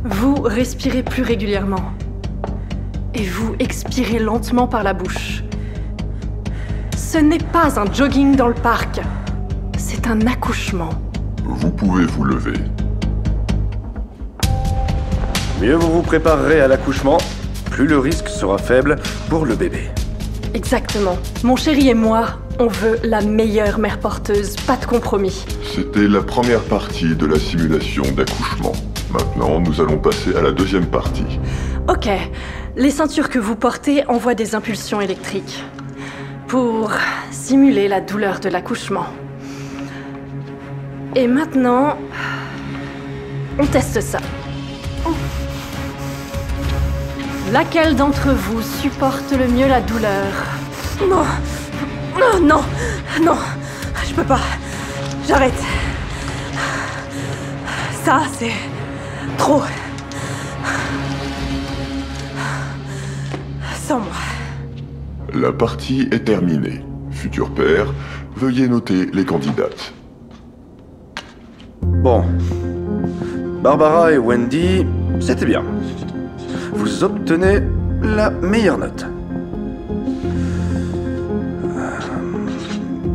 Vous respirez plus régulièrement. Et vous expirez lentement par la bouche. Ce n'est pas un jogging dans le parc. C'est un accouchement. Vous pouvez vous lever. Mieux vous vous préparerez à l'accouchement, plus le risque sera faible pour le bébé. Exactement. Mon chéri et moi, on veut la meilleure mère porteuse, pas de compromis. C'était la première partie de la simulation d'accouchement. Maintenant, nous allons passer à la deuxième partie. Ok. Les ceintures que vous portez envoient des impulsions électriques pour simuler la douleur de l'accouchement. Et maintenant, on teste ça. Laquelle d'entre vous supporte le mieux la douleur? Non. Non, non, non. Je peux pas. J'arrête. Ça, c'est trop. Sans moi. La partie est terminée. Futur père, veuillez noter les candidates. Bon. Barbara et Wendy, c'était bien. Vous obtenez la meilleure note.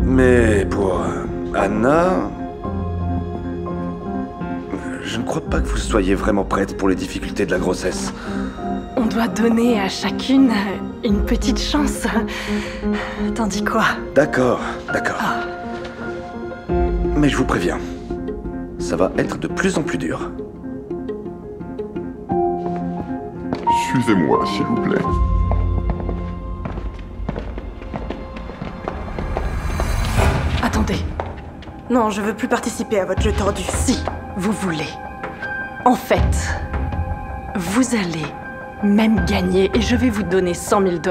Mais pour Anna... Je ne crois pas que vous soyez vraiment prête pour les difficultés de la grossesse. On doit donner à chacune une petite chance. T'en dis quoi? D'accord, d'accord. Mais je vous préviens, ça va être de plus en plus dur. Suivez-moi, s'il vous plaît. Attendez. Non, je veux plus participer à votre jeu tordu. Si vous voulez. En fait, vous allez même gagner et je vais vous donner 100 000 $.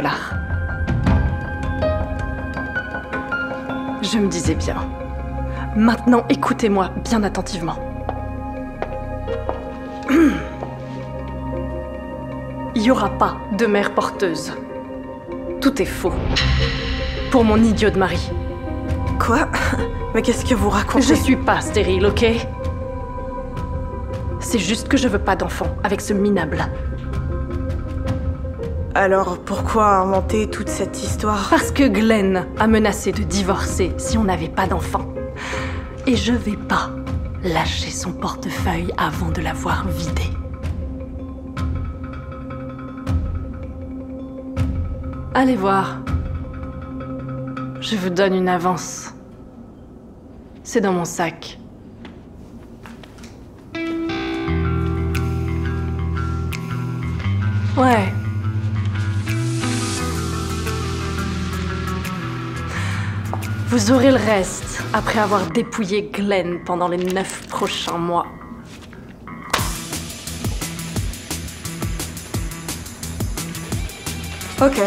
Je me disais bien. Maintenant, écoutez-moi bien attentivement. Il n'y aura pas de mère porteuse. Tout est faux. Pour mon idiot de mari. Quoi? Mais qu'est-ce que vous racontez? Je suis pas stérile, ok? C'est juste que je veux pas d'enfant avec ce minable. Alors pourquoi inventer toute cette histoire? Parce que Glenn a menacé de divorcer si on n'avait pas d'enfant. Et je vais pas lâcher son portefeuille avant de l'avoir vidé. Allez voir. Je vous donne une avance. C'est dans mon sac. Ouais. Vous aurez le reste après avoir dépouillé Glenn pendant les 9 prochains mois. Ok.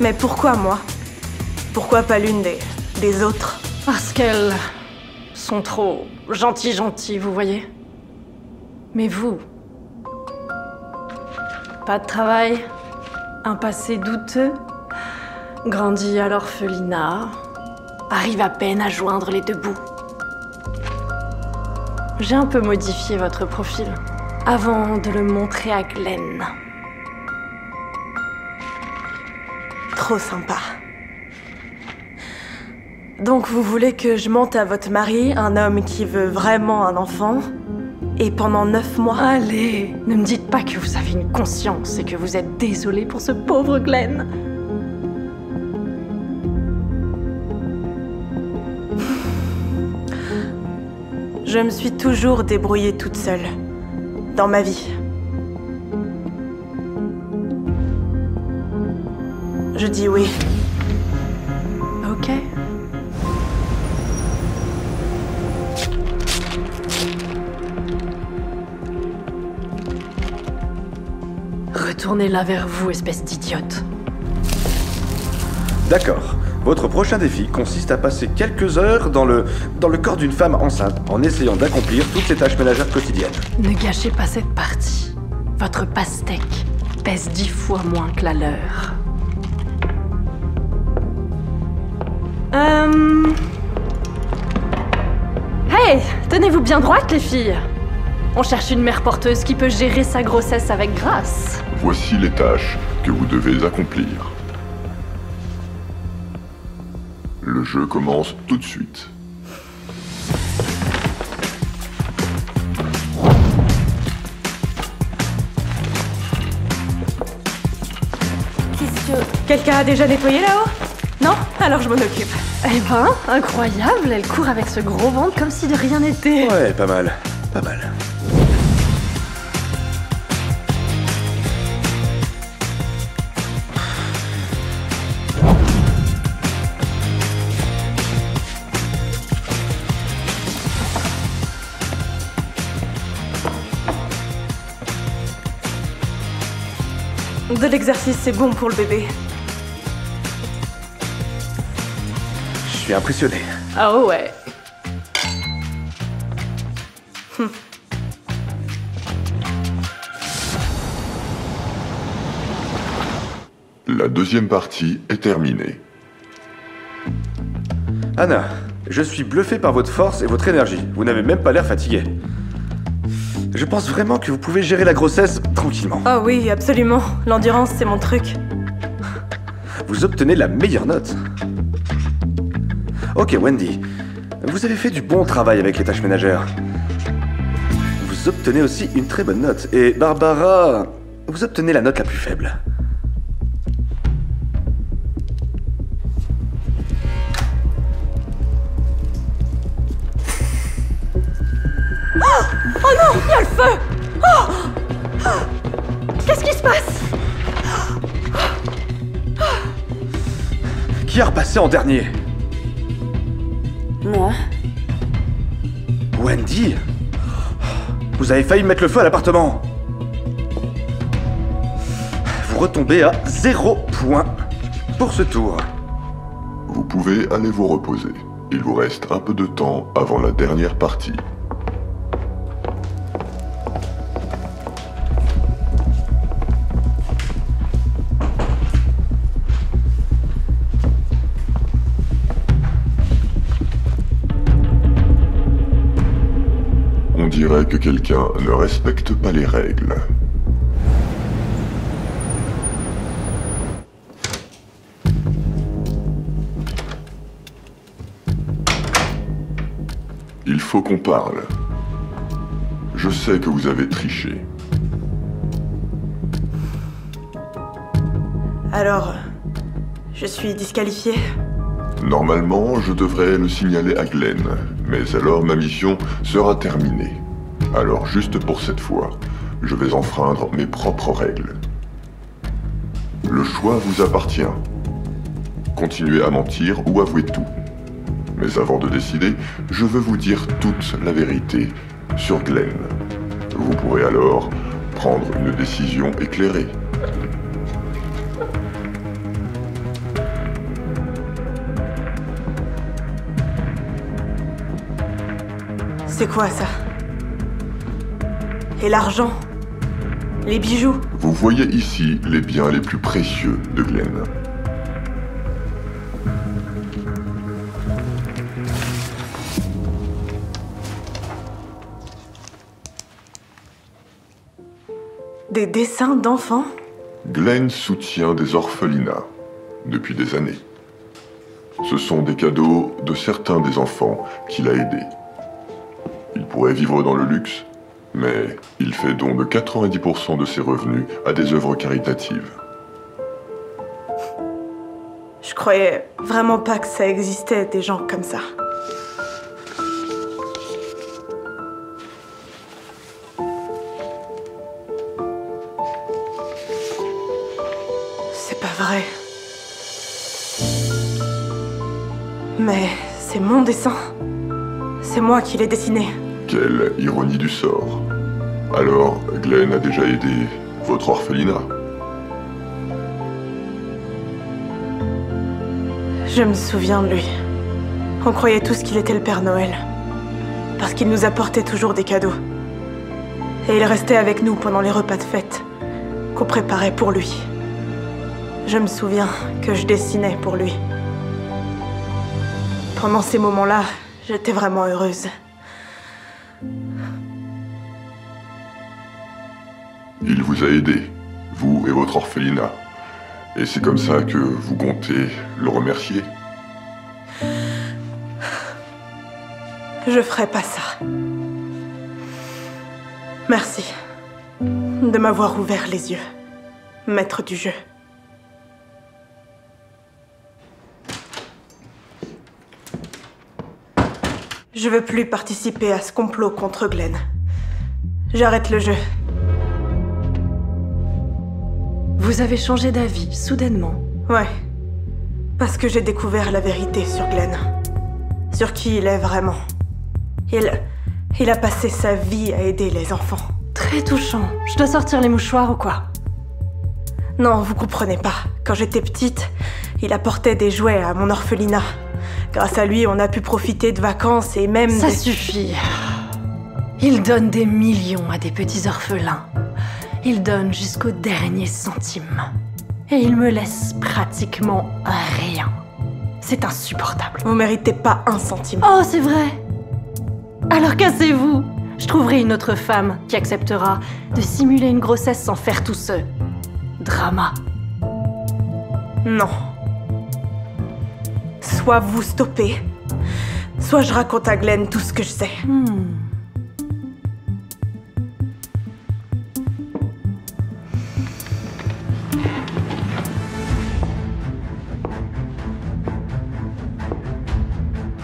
Mais pourquoi moi? Pourquoi pas l'une des autres? Parce qu'elles sont trop gentilles, vous voyez. Mais vous... Pas de travail, un passé douteux, grandi à l'orphelinat, arrive à peine à joindre les deux bouts. J'ai un peu modifié votre profil avant de le montrer à Glenn. Trop sympa. Donc vous voulez que je mente à votre mari, un homme qui veut vraiment un enfant, et pendant 9 mois... Allez, ne me dites pas que vous avez une conscience et que vous êtes désolé pour ce pauvre Glenn. Je me suis toujours débrouillée toute seule, dans ma vie. Je dis oui. Ok. Retournez-la vers vous, espèce d'idiote. D'accord. Votre prochain défi consiste à passer quelques heures dans le corps d'une femme enceinte en essayant d'accomplir toutes ses tâches ménagères quotidiennes. Ne gâchez pas cette partie. Votre pastèque pèse 10 fois moins que la leur. Hey, tenez-vous bien droite, les filles. On cherche une mère porteuse qui peut gérer sa grossesse avec grâce. Voici les tâches que vous devez accomplir. Le jeu commence tout de suite. Quelqu'un a déjà nettoyé là-haut? Non? Alors je m'en occupe. Eh ben, incroyable, elle court avec ce gros ventre comme si de rien n'était. Ouais, pas mal. Pas mal. De l'exercice, c'est bon pour le bébé. Je suis impressionné. Oh ouais. La deuxième partie est terminée. Anna, je suis bluffé par votre force et votre énergie. Vous n'avez même pas l'air fatigué. Je pense vraiment que vous pouvez gérer la grossesse tranquillement. Oh oui, absolument. L'endurance, c'est mon truc. Vous obtenez la meilleure note. Ok, Wendy. Vous avez fait du bon travail avec les tâches ménagères. Vous obtenez aussi une très bonne note. Et Barbara, vous obtenez la note la plus faible. Oh non, il y a le feu! Oh! Qu'est-ce qui se passe? Qui a repassé en dernier? Moi? Wendy? Vous avez failli mettre le feu à l'appartement. Vous retombez à 0 point pour ce tour. Vous pouvez aller vous reposer. Il vous reste un peu de temps avant la dernière partie. On dirait que quelqu'un ne respecte pas les règles. Il faut qu'on parle. Je sais que vous avez triché. Alors, je suis disqualifiée? Normalement, je devrais le signaler à Glenn, mais alors ma mission sera terminée. Alors juste pour cette fois, je vais enfreindre mes propres règles. Le choix vous appartient. Continuez à mentir ou avouez tout. Mais avant de décider, je veux vous dire toute la vérité sur Glenn. Vous pourrez alors prendre une décision éclairée. C'est quoi ça? Et l'argent? Les bijoux? Vous voyez ici les biens les plus précieux de Glenn. Des dessins d'enfants? Glenn soutient des orphelinats depuis des années. Ce sont des cadeaux de certains des enfants qu'il a aidés. Il pourrait vivre dans le luxe, mais il fait don de 90% de ses revenus à des œuvres caritatives. Je croyais vraiment pas que ça existait, des gens comme ça. C'est pas vrai. Mais c'est mon dessin. C'est moi qui l'ai dessiné. Quelle ironie du sort. Alors, Glenn a déjà aidé votre orphelinat. Je me souviens de lui. On croyait tous qu'il était le Père Noël. Parce qu'il nous apportait toujours des cadeaux. Et il restait avec nous pendant les repas de fête qu'on préparait pour lui. Je me souviens que je dessinais pour lui. Pendant ces moments-là, j'étais vraiment heureuse. Il vous a aidé, vous et votre orphelinat. Et c'est comme ça que vous comptez le remercier? Je ferai pas ça. Merci de m'avoir ouvert les yeux, maître du jeu. Je veux plus participer à ce complot contre Glenn. J'arrête le jeu. Vous avez changé d'avis, soudainement. Ouais. Parce que j'ai découvert la vérité sur Glenn. Sur qui il est vraiment. Il a passé sa vie à aider les enfants. Très touchant. Je dois sortir les mouchoirs ou quoi? Non, vous comprenez pas. Quand j'étais petite, il apportait des jouets à mon orphelinat. Grâce à lui, on a pu profiter de vacances et même... Ça suffit. Il donne des millions à des petits orphelins. Il donne jusqu'au dernier centime. Et il me laisse pratiquement rien. C'est insupportable. Vous méritez pas un centime. Oh, c'est vrai. Alors cassez-vous. Je trouverai une autre femme qui acceptera de simuler une grossesse sans faire tout ce drama. Non. Soit vous stoppez, soit je raconte à Glenn tout ce que je sais.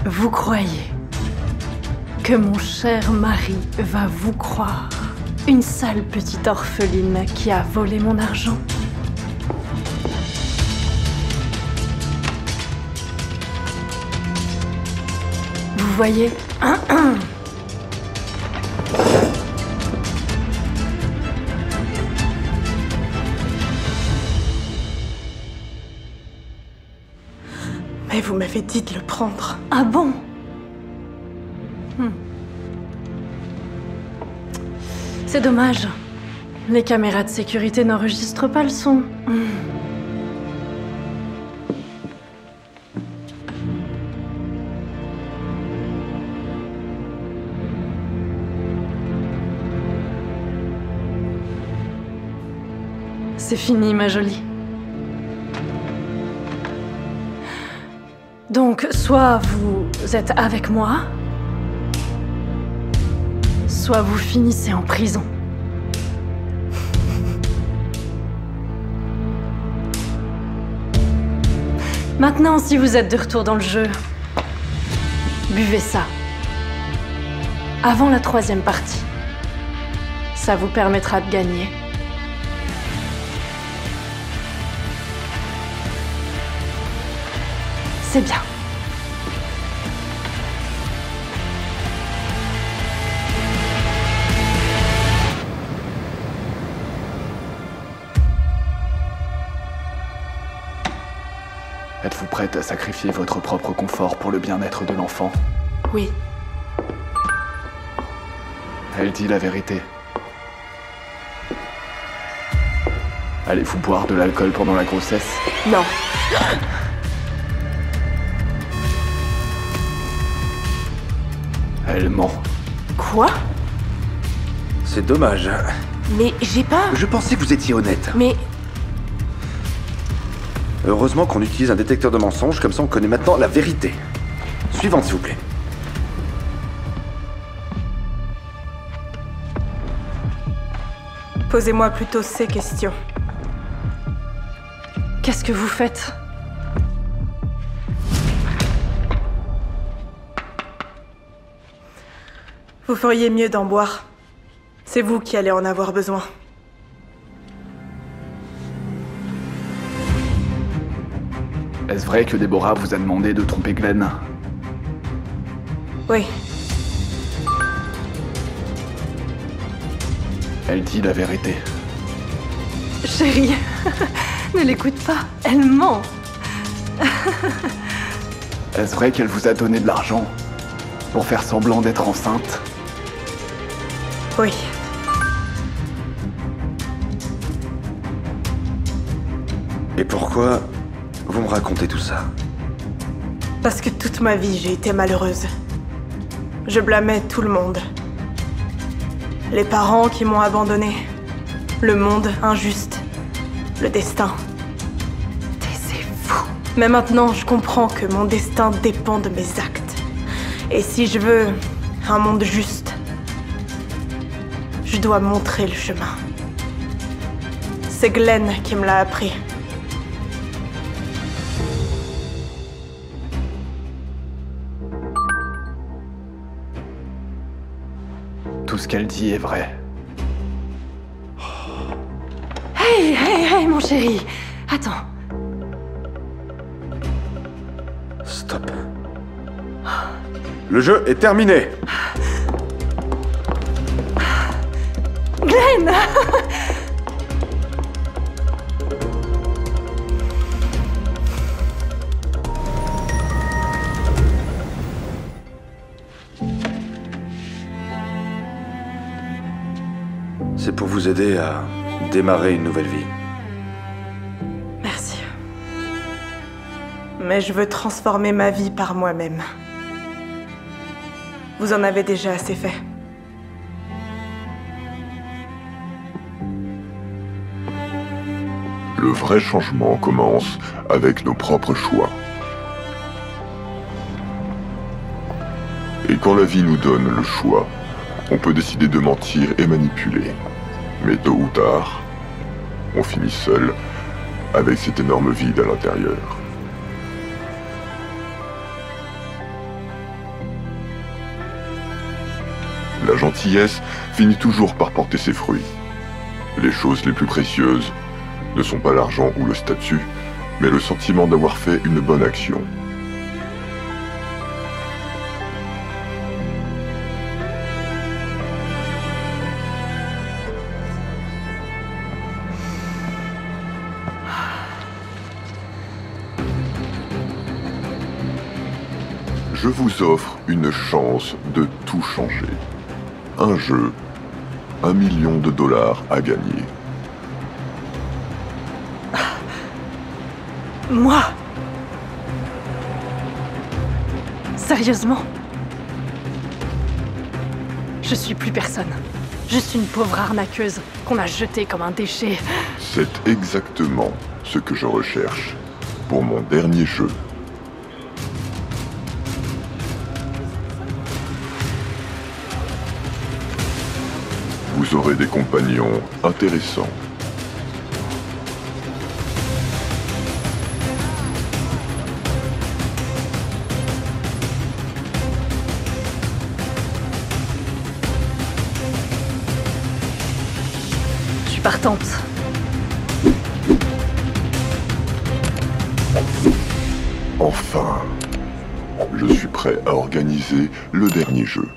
Vous croyez que mon cher mari va vous croire? Une sale petite orpheline qui a volé mon argent? Vous voyez? Mais vous m'avez dit de le prendre. Ah bon? C'est dommage. Les caméras de sécurité n'enregistrent pas le son. C'est fini, ma jolie. Donc, soit vous êtes avec moi, soit vous finissez en prison. Maintenant, si vous êtes de retour dans le jeu, buvez ça. Avant la 3e partie. Ça vous permettra de gagner. C'est bien. Êtes-vous prête à sacrifier votre propre confort pour le bien-être de l'enfant? Oui. Elle dit la vérité. Allez-vous boire de l'alcool pendant la grossesse? Non. Elle ment. Quoi? C'est dommage. Mais j'ai pas... Je pensais que vous étiez honnête. Mais... Heureusement qu'on utilise un détecteur de mensonges, comme ça on connaît maintenant la vérité. Suivante, s'il vous plaît. Posez-moi plutôt ces questions. Qu'est-ce que vous faites? Vous feriez mieux d'en boire. C'est vous qui allez en avoir besoin. Est-ce vrai que Déborah vous a demandé de tromper Glenn? Oui. Elle dit la vérité. Chérie, ne l'écoute pas, elle ment. Est-ce vrai qu'elle vous a donné de l'argent pour faire semblant d'être enceinte? Oui. Et pourquoi vous me racontez tout ça? Parce que toute ma vie, j'ai été malheureuse. Je blâmais tout le monde. Les parents qui m'ont abandonnée, Le monde injuste. Le destin. Taisez-vous. Mais maintenant, je comprends que mon destin dépend de mes actes. Et si je veux un monde juste, je dois montrer le chemin. C'est Glenn qui me l'a appris. Tout ce qu'elle dit est vrai. Hey, mon chéri. Attends. Stop. Le jeu est terminé. Glenn. C'est pour vous aider à démarrer une nouvelle vie. Merci. Mais je veux transformer ma vie par moi-même. Vous en avez déjà assez fait. Le vrai changement commence avec nos propres choix. Et quand la vie nous donne le choix, on peut décider de mentir et manipuler. Mais tôt ou tard, on finit seul avec cet énorme vide à l'intérieur. La gentillesse finit toujours par porter ses fruits. Les choses les plus précieuses ne sont pas l'argent ou le statut, mais le sentiment d'avoir fait une bonne action. Je vous offre une chance de tout changer. Un jeu, $1 million à gagner. Moi? Sérieusement? Je suis plus personne. Juste une pauvre arnaqueuse qu'on a jetée comme un déchet. C'est exactement ce que je recherche pour mon dernier jeu. Vous aurez des compagnons intéressants. Je suis partante. Enfin, je suis prêt à organiser le dernier jeu.